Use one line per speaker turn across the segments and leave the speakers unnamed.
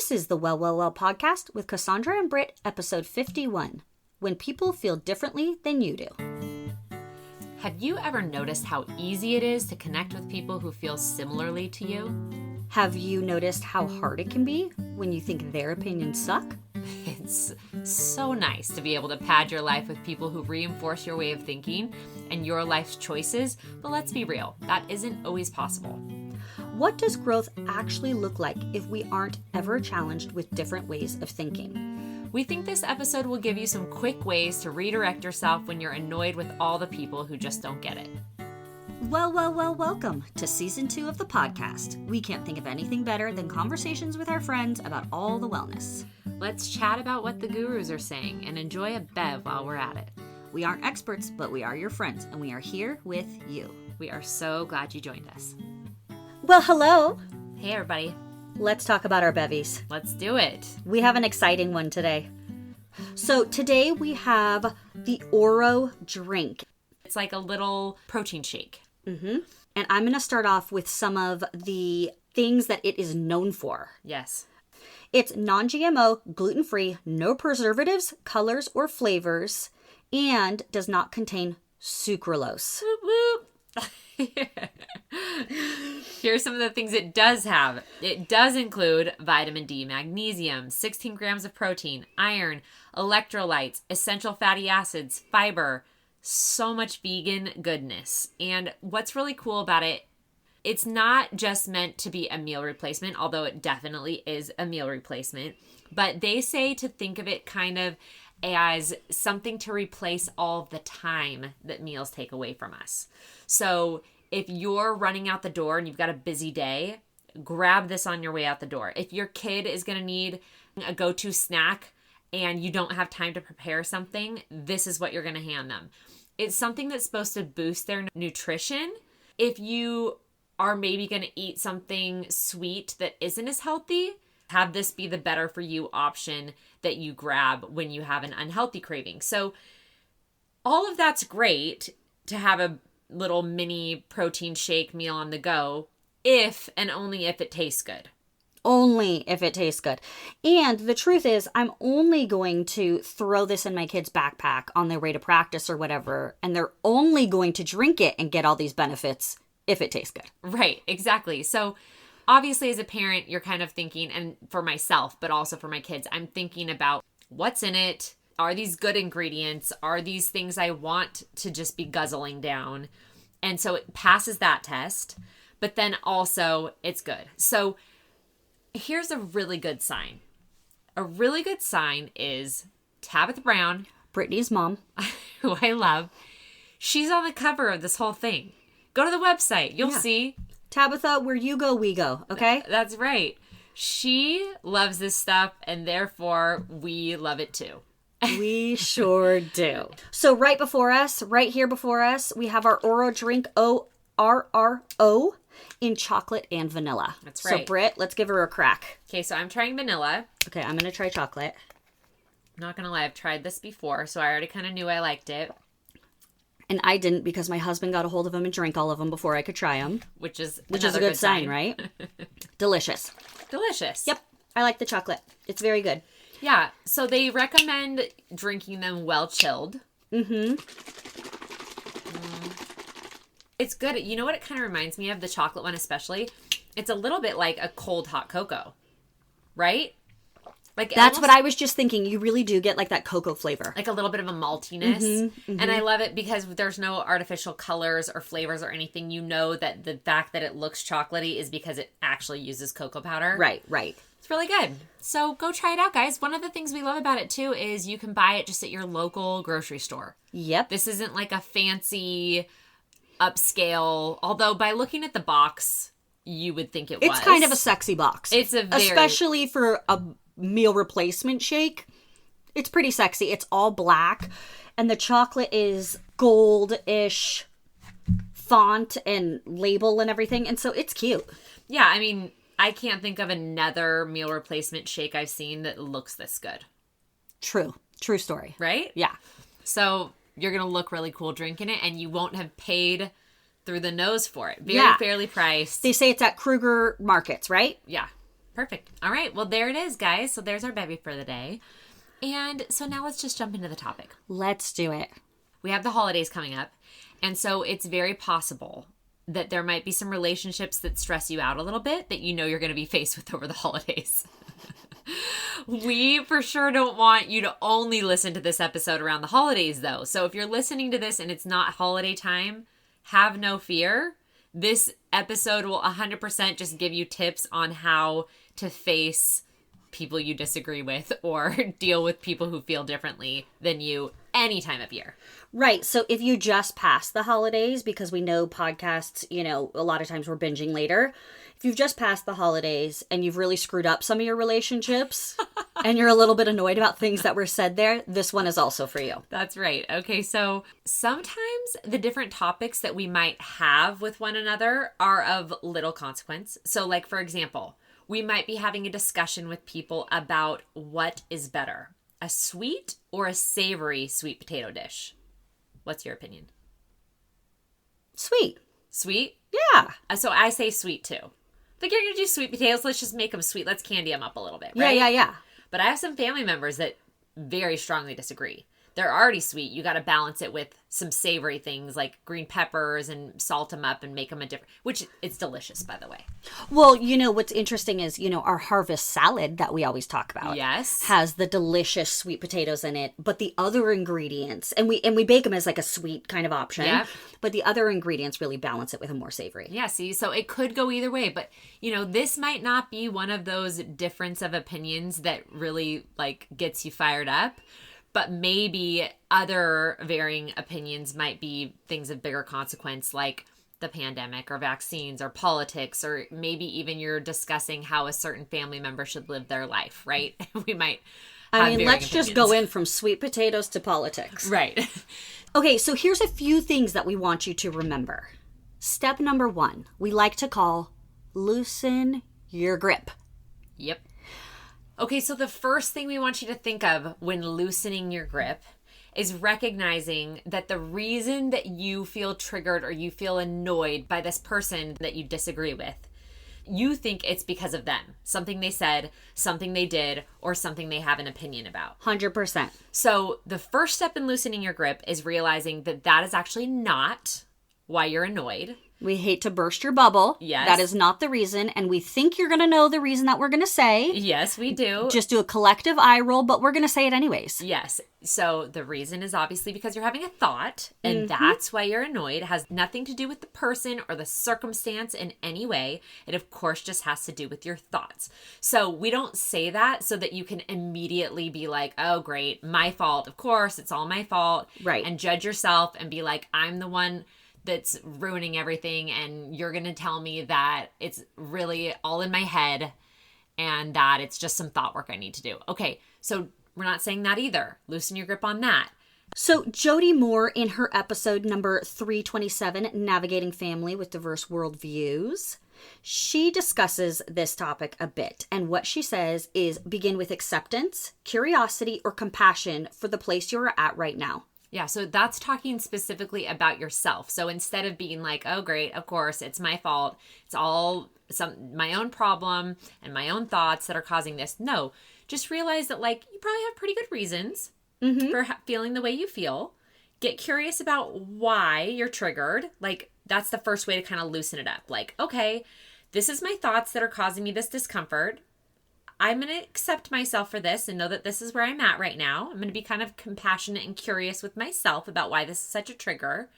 This is the Well, Well, Well podcast with Cassandra and Britt, episode 51, When People Feel Differently Than You Do.
Have you ever noticed how easy it is to connect with people who feel similarly to you?
Have you noticed how hard it can be when you think their opinions suck?
It's so nice to be able to pad your life with people who reinforce your way of thinking and your life's choices, but let's be real, that isn't always possible.
What does growth actually look like if we aren't ever challenged with different ways of thinking?
We think this episode will give you some quick ways to redirect yourself when you're annoyed with all the people who just don't get it.
Well, well, well, welcome to season 2 of the podcast. We can't think of anything better than conversations with our friends about all the wellness.
Let's chat about what the gurus are saying and enjoy a bev while we're at it.
We aren't experts, but we are your friends, and we are here with you.
We are so glad you joined us.
Well, hello.
Hey, everybody.
Let's talk about our bevies.
Let's do it.
We have an exciting one today. So today we have the Oro drink.
It's like a little protein shake.
Mm-hmm. And I'm going to start off with some of the things that it is known for.
Yes.
It's non-GMO, gluten-free, no preservatives, colors, or flavors, and does not contain sucralose.
Whoop, whoop. Here's some of the things it does have. It does include vitamin D, magnesium, 16 grams of protein, iron, electrolytes, essential fatty acids, fiber, so much vegan goodness. And what's really cool about it, it's not just meant to be a meal replacement, although it definitely is a meal replacement, but they say to think of it kind of as something to replace all the time that meals take away from us. So if you're running out the door and you've got a busy day, grab this on your way out the door. If your kid is going to need a go-to snack and you don't have time to prepare something, this is what you're going to hand them. It's something that's supposed to boost their nutrition. If you are maybe going to eat something sweet that isn't as healthy, have this be the better for you option that you grab when you have an unhealthy craving. So all of that's great to have a little mini protein shake meal on the go, if and only if it tastes good.
Only if it tastes good. And the truth is, I'm only going to throw this in my kid's backpack on their way to practice or whatever, and they're only going to drink it and get all these benefits if it tastes good.
Right, exactly. So obviously as a parent, you're kind of thinking, and for myself, but also for my kids, I'm thinking about what's in it. Are these good ingredients? Are these things I want to just be guzzling down? And so it passes that test, but then also it's good. So here's a really good sign. A really good sign is Tabitha Brown,
Brittany's mom,
who I love. She's on the cover of this whole thing. Go to the website. You'll see.
Tabitha, where you go, we go. Okay?
That's right. She loves this stuff, and therefore we love it too.
We sure do. So right here before us, we have our Oro drink, ORRO, in chocolate and vanilla.
That's right.
So Britt, let's give her a crack.
Okay, so I'm trying vanilla.
Okay, I'm going to try chocolate.
I'm not going to lie, I've tried this before, so I already kind of knew I liked it.
And I didn't because my husband got a hold of them and drank all of them before I could try them.
Which is
a good sign, right? Delicious.
Delicious.
Yep. I like the chocolate. It's very good.
Yeah. So they recommend drinking them well chilled. Mm-hmm. It's good. You know what it kind of reminds me of? The chocolate one especially. It's a little bit like a cold hot cocoa. Right? Like
that's what I was just thinking. You really do get like that cocoa flavor.
Like a little bit of a maltiness. Mm-hmm, mm-hmm. And I love it because there's no artificial colors or flavors or anything. You know that the fact that it looks chocolatey is because it actually uses cocoa powder.
Right, right.
It's really good. So go try it out, guys. One of the things we love about it, too, is you can buy it just at your local grocery store.
Yep.
This isn't like a fancy upscale, although by looking at the box, you would think it was.
It's kind of a sexy box.
It's a very...
Especially for a meal replacement shake. It's pretty sexy. It's all black. And the chocolate is gold-ish font and label and everything. And so it's cute.
Yeah, I mean... I can't think of another meal replacement shake I've seen that looks this good.
True. True story.
Right?
Yeah.
So you're going to look really cool drinking it, and you won't have paid through the nose for it. Very fairly priced.
They say it's at Kruger Markets, right?
Yeah. Perfect. All right. Well, there it is, guys. So there's our bevy for the day. And so now let's just jump into the topic.
Let's do it.
We have the holidays coming up. And so it's very possible that there might be some relationships that stress you out a little bit that you know you're going to be faced with over the holidays. We for sure don't want you to only listen to this episode around the holidays, though. So if you're listening to this and it's not holiday time, have no fear. This episode will 100% just give you tips on how to face people you disagree with or deal with people who feel differently than you any time of year.
Right. So if you just passed the holidays, because we know podcasts, a lot of times we're binging later. If you've just passed the holidays and you've really screwed up some of your relationships and you're a little bit annoyed about things that were said there, this one is also for you.
That's right. Okay, so sometimes the different topics that we might have with one another are of little consequence. So like, for example, we might be having a discussion with people about what is better, a sweet or a savory sweet potato dish. What's your opinion?
Sweet.
Sweet?
Yeah.
So I say sweet too. Like, you're going to do sweet potatoes, let's just make them sweet. Let's candy them up a little bit, right?
Yeah.
But I have some family members that very strongly disagree. They're already sweet. You got to balance it with some savory things like green peppers and salt them up and make them a different, which it's delicious, by the way.
Well, what's interesting is, our harvest salad that we always talk about.
Yes.
Has the delicious sweet potatoes in it, but the other ingredients, and we bake them as like a sweet kind of option.
Yeah.
But the other ingredients really balance it with a more savory.
Yeah, see, so it could go either way, but this might not be one of those difference of opinions that really like gets you fired up. But maybe other varying opinions might be things of bigger consequence, like the pandemic or vaccines or politics, or maybe even you're discussing how a certain family member should live their life, right? We might have varying
let's
opinions.
just go in from sweet potatoes to politics.
Right.
Okay, so here's a few things that we want you to remember. Step number 1, we like to call loosen your grip.
Yep. Okay, so the first thing we want you to think of when loosening your grip is recognizing that the reason that you feel triggered or you feel annoyed by this person that you disagree with, you think it's because of them. Something they said, something they did, or something they have an opinion about.
100%.
So the first step in loosening your grip is realizing that that is actually not why you're annoyed.
We hate to burst your bubble.
Yes.
That is not the reason. And we think you're going to know the reason that we're going to say.
Yes, we do.
Just do a collective eye roll, but we're going to say it anyways.
Yes. So the reason is obviously because you're having a thought, and that's why you're annoyed. It has nothing to do with the person or the circumstance in any way. It, of course, just has to do with your thoughts. So we don't say that so that you can immediately be like, oh, great, my fault. Of course, it's all my fault.
Right.
And judge yourself and be like, I'm the one that's ruining everything, and you're going to tell me that it's really all in my head and that it's just some thought work I need to do. Okay, so we're not saying that either. Loosen your grip on that.
So Jody Moore, in her episode number 327, Navigating Family with Diverse Worldviews, she discusses this topic a bit. And what she says is begin with acceptance, curiosity, or compassion for the place you're at right now.
Yeah, so that's talking specifically about yourself. So instead of being like, oh, great, of course, it's my fault. It's all my own problem and my own thoughts that are causing this. No, just realize that, like, you probably have pretty good reasons for feeling the way you feel. Get curious about why you're triggered. Like, that's the first way to kind of loosen it up. Like, okay, this is my thoughts that are causing me this discomfort. I'm going to accept myself for this and know that this is where I'm at right now. I'm going to be kind of compassionate and curious with myself about why this is such a trigger.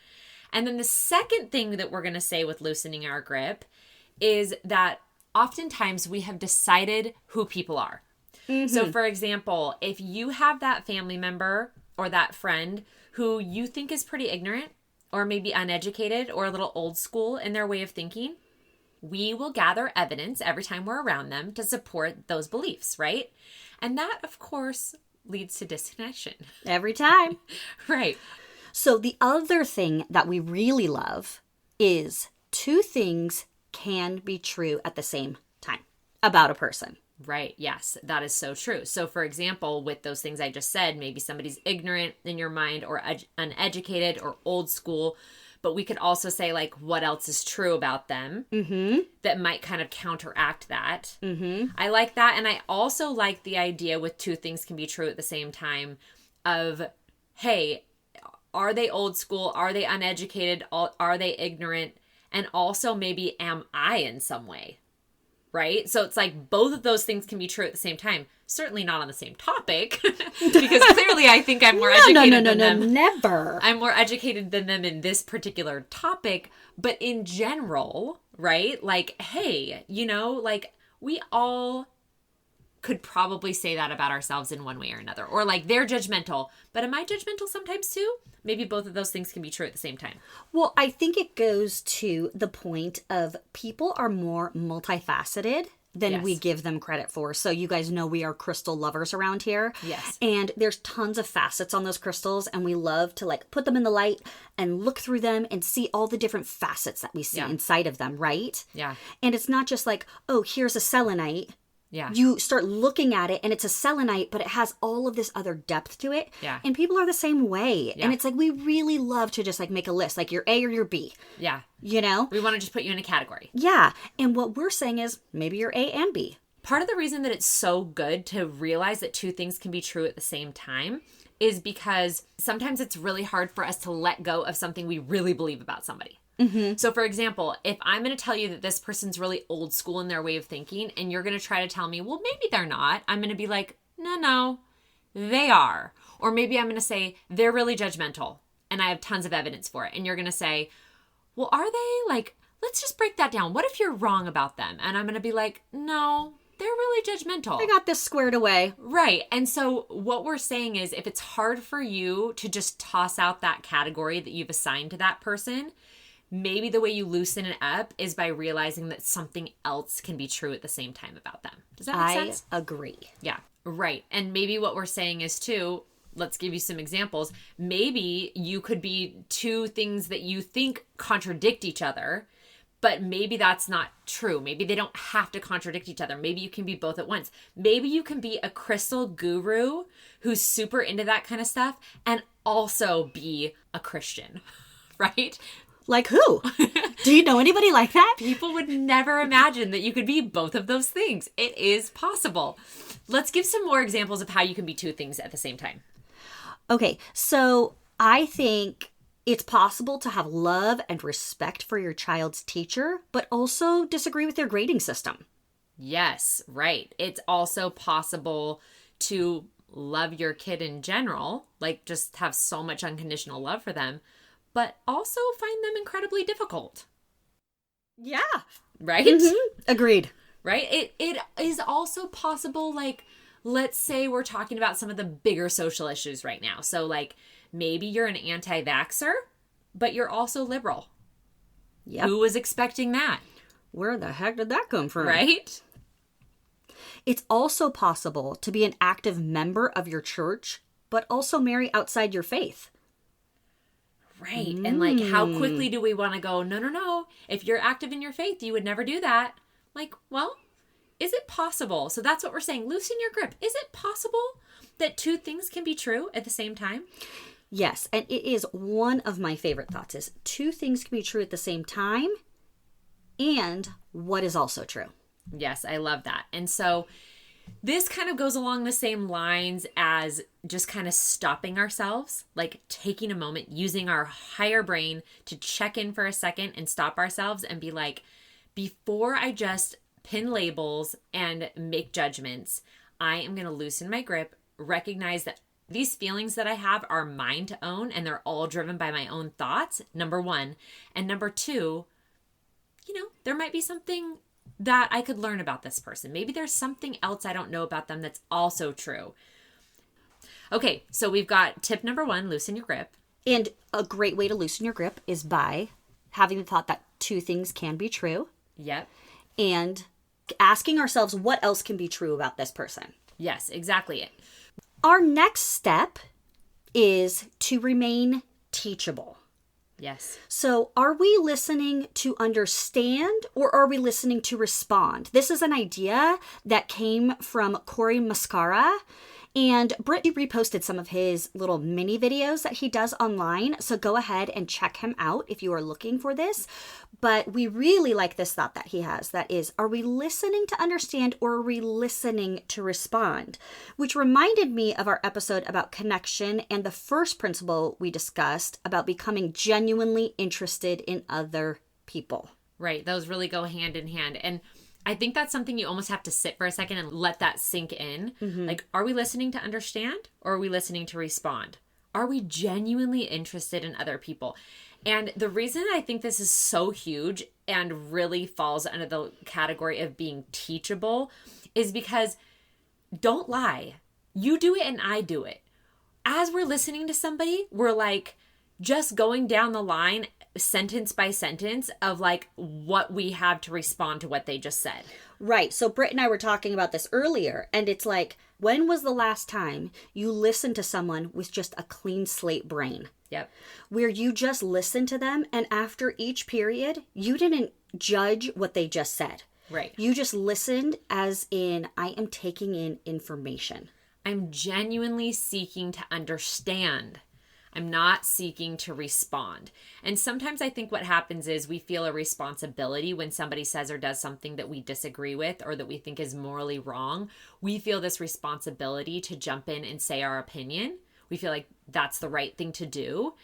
And then the second thing that we're going to say with loosening our grip is that oftentimes we have decided who people are. So for example, if you have that family member or that friend who you think is pretty ignorant or maybe uneducated or a little old school in their way of thinking, we will gather evidence every time we're around them to support those beliefs, right? And that, of course, leads to disconnection.
Every time.
Right.
So the other thing that we really love is 2 things can be true at the same time about a person.
Right. Yes, that is so true. So, for example, with those things I just said, maybe somebody's ignorant in your mind or uneducated or old school, but we could also say, like, what else is true about them that might kind of counteract that. I like that. And I also like the idea with two things can be true at the same time of, hey, are they old school? Are they uneducated? Are they ignorant? And also maybe am I in some way? Right? So it's like both of those things can be true at the same time. Certainly not on the same topic, because clearly I think I'm more educated than them.
Never.
I'm more educated than them in this particular topic. But in general, right? Like, hey, you know, like we all could probably say that about ourselves in one way or another. Or like they're judgmental. But am I judgmental sometimes too? Maybe both of those things can be true at the same time.
Well, I think it goes to the point of people are more multifaceted than we give them credit for. So you guys know we are crystal lovers around here.
Yes.
And there's tons of facets on those crystals, and we love to like put them in the light and look through them and see all the different facets that we see inside of them, right?
Yeah.
And it's not just like, oh, here's a selenite.
Yeah.
You start looking at it and it's a selenite, but it has all of this other depth to it.
Yeah.
And people are the same way.
Yeah.
And it's like, we really love to just like make a list, like your A or your B.
Yeah.
You know?
We want to just put you in a category.
Yeah. And what we're saying is maybe you're A and B.
Part of the reason that it's so good to realize that two things can be true at the same time is because sometimes it's really hard for us to let go of something we really believe about somebody. So for example, if I'm going to tell you that this person's really old school in their way of thinking and you're going to try to tell me, well, maybe they're not, I'm going to be like, no, they are. Or maybe I'm going to say they're really judgmental and I have tons of evidence for it. And you're going to say, well, are they? Like, let's just break that down. What if you're wrong about them? And I'm going to be like, no, they're really judgmental.
I got this squared away.
Right. And so what we're saying is if it's hard for you to just toss out that category that you've assigned to that person, maybe the way you loosen it up is by realizing that something else can be true at the same time about them. Does that make sense?
I agree.
Yeah, right. And maybe what we're saying is too, let's give you some examples. Maybe you could be two things that you think contradict each other, but maybe that's not true. Maybe they don't have to contradict each other. Maybe you can be both at once. Maybe you can be a crystal guru who's super into that kind of stuff and also be a Christian, right?
Like who? Do you know anybody like that?
People would never imagine that you could be both of those things. It is possible. Let's give some more examples of how you can be two things at the same time.
Okay, so I think it's possible to have love and respect for your child's teacher, but also disagree with their grading system.
Yes, right. It's also possible to love your kid in general, like just have so much unconditional love for them, but also find them incredibly difficult.
Yeah.
Right?
Agreed.
Right? It is also possible, like, let's say we're talking about some of the bigger social issues right now. So, like, maybe you're an anti-vaxxer, but you're also liberal.
Yep.
Who was expecting that?
Where the heck did that come from?
Right?
It's also possible to be an active member of your church, but also marry outside your faith.
Right. And like, how quickly do we want to go, no. If you're active in your faith, you would never do that. Like, well, is it possible? So that's what we're saying. Loosen your grip. Is it possible that two things can be true at the same time?
Yes. And it is one of my favorite thoughts is two things can be true at the same time. And what is also true.
Yes, I love that. And so this kind of goes along the same lines as just kind of stopping ourselves, like taking a moment, using our higher brain to check in for a second and stop ourselves and be like, before I just pin labels and make judgments, I am going to loosen my grip, recognize that these feelings that I have are mine to own and they're all driven by my own thoughts, number one. And number two, there might be something that I could learn about this person. Maybe there's something else I don't know about them that's also true. Okay, so we've got tip number one, loosen your grip.
And a great way to loosen your grip is by having the thought that two things can be true.
Yep.
And asking ourselves what else can be true about this person.
Yes, exactly.
Our next step is to remain teachable.
Yes.
So are we listening to understand or are we listening to respond? This is an idea that came from Corey Muscara, And Britt reposted some of his little mini videos that he does online. So go ahead and check him out if you are looking for this. But we really like this thought that he has. That is, are we listening to understand or are we listening to respond? Which reminded me of our episode about connection and the first principle we discussed about becoming genuinely interested in other people.
Right. Those really go hand in hand. And I think that's something you almost have to sit for a second and let that sink in. Like, are we listening to understand or are we listening to respond? Are we genuinely interested in other people? And the reason I think this is so huge and really falls under the category of being teachable is because, don't lie, you do it and I do it. As we're listening to somebody, we're like just going down the line sentence by sentence of like what we have to respond to what they just said.
Right. So Britt and I were talking about this earlier, and it's like, when was the last time you listened to someone with just a clean slate brain?
Yep.
Where you just listened to them, and after each period, you didn't judge what they just said.
Right.
You just listened as in, I am taking in information.
I'm genuinely seeking to understand. I'm not seeking to respond. And sometimes I think what happens is we feel a responsibility when somebody says or does something that we disagree with or that we think is morally wrong. We feel this responsibility to jump in and say our opinion. We feel like that's the right thing to do.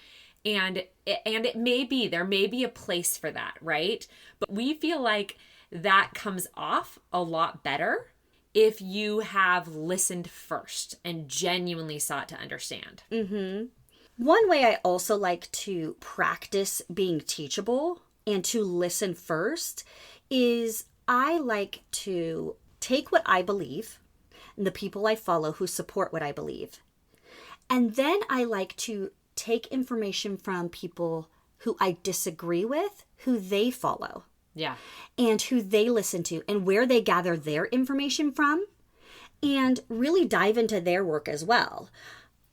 And it may be, there may be a place for that, right? But we feel like that comes off a lot better if you have listened first and genuinely sought to understand.
One way I also like to practice being teachable and to listen first is I like to take what I believe and the people I follow who support what I believe. And then I like to take information from people who I disagree with, who they follow.
Yeah.
And who they listen to and where they gather their information from, and really dive into their work as well.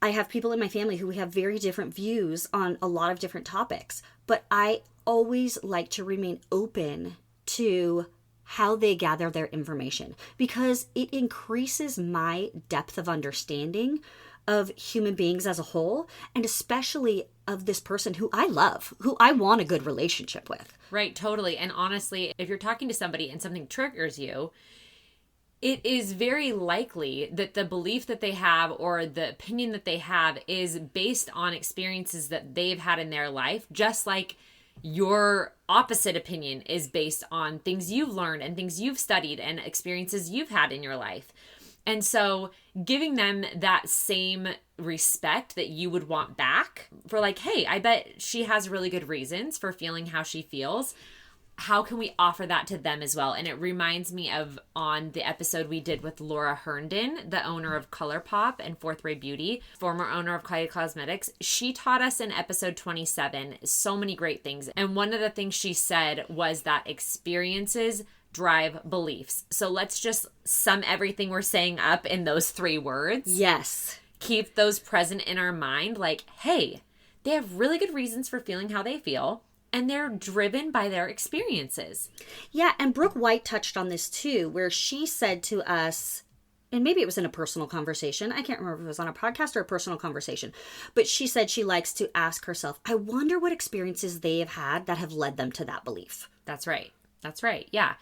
I have people in my family who have very different views on a lot of different topics, but I always like to remain open to how they gather their information because it increases my depth of understanding of human beings as a whole, and especially of this person who I love, who I want a good relationship with.
Right, totally. And honestly, if you're talking to somebody and something triggers you, it is very likely that the belief that they have or the opinion that they have is based on experiences that they've had in their life, just like your opposite opinion is based on things you've learned and things you've studied and experiences you've had in your life. And so giving them that same respect that you would want back for like, hey, I bet she has really good reasons for feeling how she feels. How can we offer that to them as well? And it reminds me of on the episode we did with Laura Herndon, the owner of ColourPop and Fourth Ray Beauty, former owner of Kylie Cosmetics. She taught us in episode 27 so many great things. And one of the things she said was that experiences drive beliefs. So let's just sum everything we're saying up in those 3 words.
Yes.
Keep those present in our mind. Like, hey, they have really good reasons for feeling how they feel. And they're driven by their experiences.
Yeah, and Brooke White touched on this too, where she said to us, and maybe it was in a personal conversation. I can't remember if it was on a podcast or a personal conversation. But she said she likes to ask herself, I wonder what experiences they have had that have led them to that belief.
That's right. That's right. Yeah.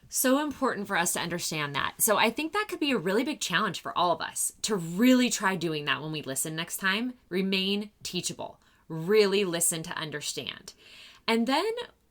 So important for us to understand that. So I think that could be a really big challenge for all of us to really try doing that when we listen next time. Remain teachable. Really listen to understand. And then,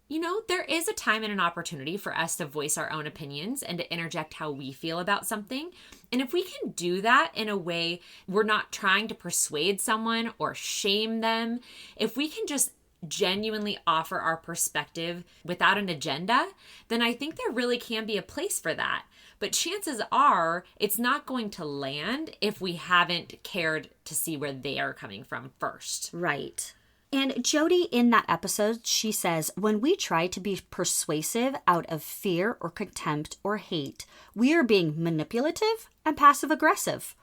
you know, there is a time and an opportunity for us to voice our own opinions and to interject how we feel about something. And if we can do that in a way we're not trying to persuade someone or shame them, if we can just genuinely offer our perspective without an agenda, then I think there really can be a place for that. But chances are it's not going to land if we haven't cared to see where they are coming from first.
Right. And Jody, in that episode, she says, when we try to be persuasive out of fear or contempt or hate, we are being manipulative and passive aggressive.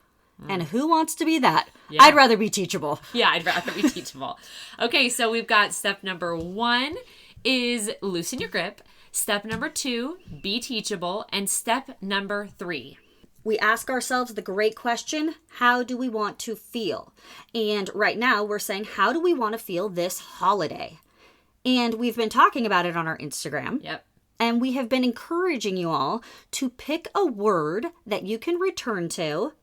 And who wants to be that? Yeah. I'd rather be teachable.
Yeah, I'd rather be teachable. Okay, so we've got step number 1 is loosen your grip. Step number 2, be teachable. And step number 3,
we ask ourselves the great question, how do we want to feel? And right now we're saying, how do we want to feel this holiday? And we've been talking about it on our Instagram.
Yep.
And we have been encouraging you all to pick a word that you can return to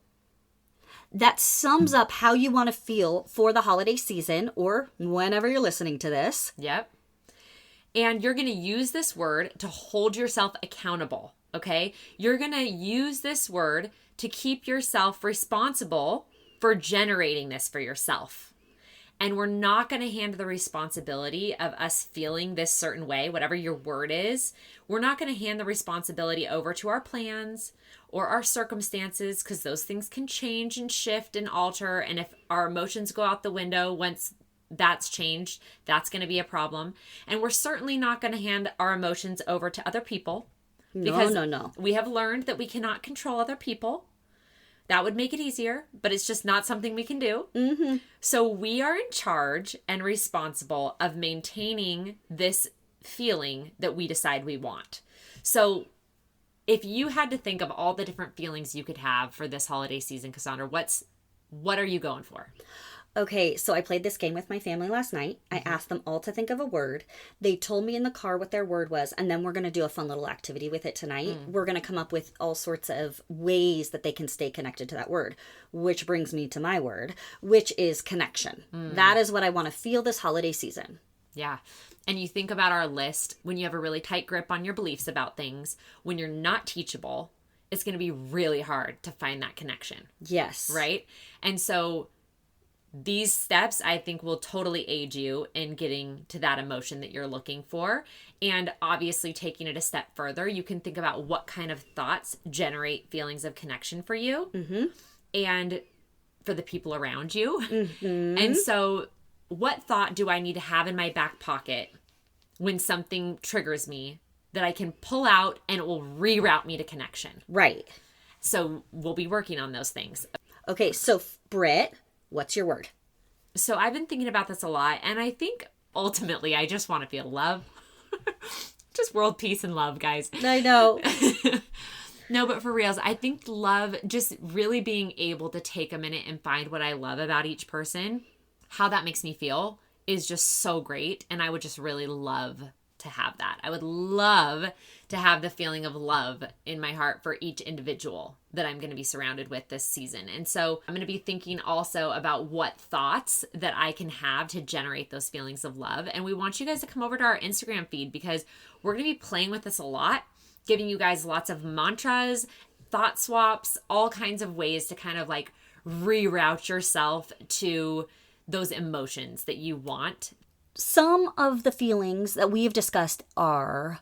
that sums up how you want to feel for the holiday season or whenever you're listening to this.
Yep. And you're going to use this word to hold yourself accountable, okay? You're going to use this word to keep yourself responsible for generating this for yourself. And we're not going to hand the responsibility of us feeling this certain way, whatever your word is. We're not going to hand the responsibility over to our plans or our circumstances, because those things can change and shift and alter. And if our emotions go out the window once that's changed, that's going to be a problem. And we're certainly not going to hand our emotions over to other people. Because
No.
we have learned that we cannot control other people. That would make it easier, but it's just not something we can do.
Mm-hmm.
So we are in charge and responsible of maintaining this feeling that we decide we want. So if you had to think of all the different feelings you could have for this holiday season, Cassandra, what are you going for?
Okay, so I played this game with my family last night. I asked them all to think of a word. They told me in the car what their word was, and then we're going to do a fun little activity with it tonight. We're going to come up with all sorts of ways that they can stay connected to that word, which brings me to my word, which is connection. That is what I want to feel this holiday season.
Yeah. And you think about our list, when you have a really tight grip on your beliefs about things, when you're not teachable, it's going to be really hard to find that connection.
Yes.
Right? And so these steps, I think, will totally aid you in getting to that emotion that you're looking for. And obviously, taking it a step further, you can think about what kind of thoughts generate feelings of connection for you and for the people around you. And so, what thought do I need to have in my back pocket when something triggers me that I can pull out and it will reroute me to connection?
Right.
So, we'll be working on those things.
Okay, so Britt, what's your word?
So I've been thinking about this a lot, and I think ultimately I just want to feel love. Just world peace and love, guys.
I know.
No, but for reals, I think love, just really being able to take a minute and find what I love about each person, how that makes me feel, is just so great. And I would just really love to have that. I would love to have the feeling of love in my heart for each individual that I'm going to be surrounded with this season. And so I'm going to be thinking also about what thoughts that I can have to generate those feelings of love. And we want you guys to come over to our Instagram feed, because we're going to be playing with this a lot, giving you guys lots of mantras, thought swaps, all kinds of ways to kind of like reroute yourself to those emotions that you want.
Some of the feelings that we have discussed are,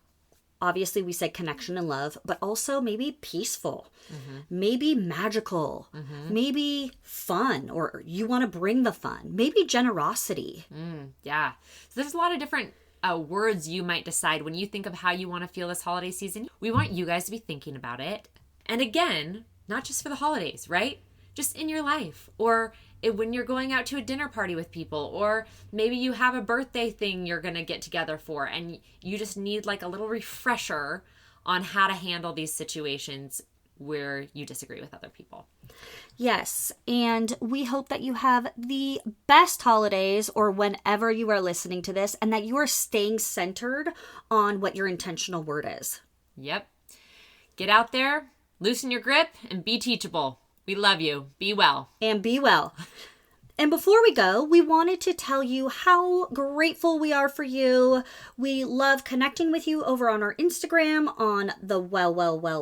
obviously we said connection and love, but also maybe peaceful, maybe magical, maybe fun, or you want to bring the fun, maybe generosity.
Yeah. So there's a lot of different words you might decide when you think of how you want to feel this holiday season. We want you guys to be thinking about it. And again, not just for the holidays, right? Just in your life, or when you're going out to a dinner party with people, or maybe you have a birthday thing you're going to get together for, and you just need like a little refresher on how to handle these situations where you disagree with other people.
Yes, and we hope that you have the best holidays, or whenever you are listening to this, and that you are staying centered on what your intentional word is.
Yep. Get out there, loosen your grip, and be teachable. We love you. Be well.
And be well. And before we go, we wanted to tell you how grateful we are for you. We love connecting with you over on our Instagram on the Well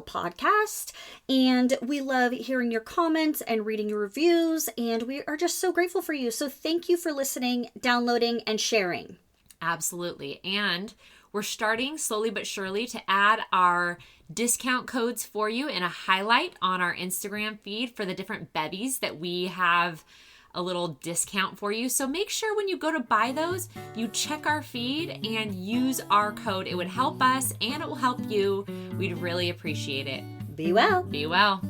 podcast. And we love hearing your comments and reading your reviews. And we are just so grateful for you. So thank you for listening, downloading, and sharing.
Absolutely. And we're starting slowly but surely to add our discount codes for you in a highlight on our Instagram feed for the different bevies that we have a little discount for you. So make sure when you go to buy those, you check our feed and use our code. It would help us and it will help you. We'd really appreciate it.
Be well.
Be well.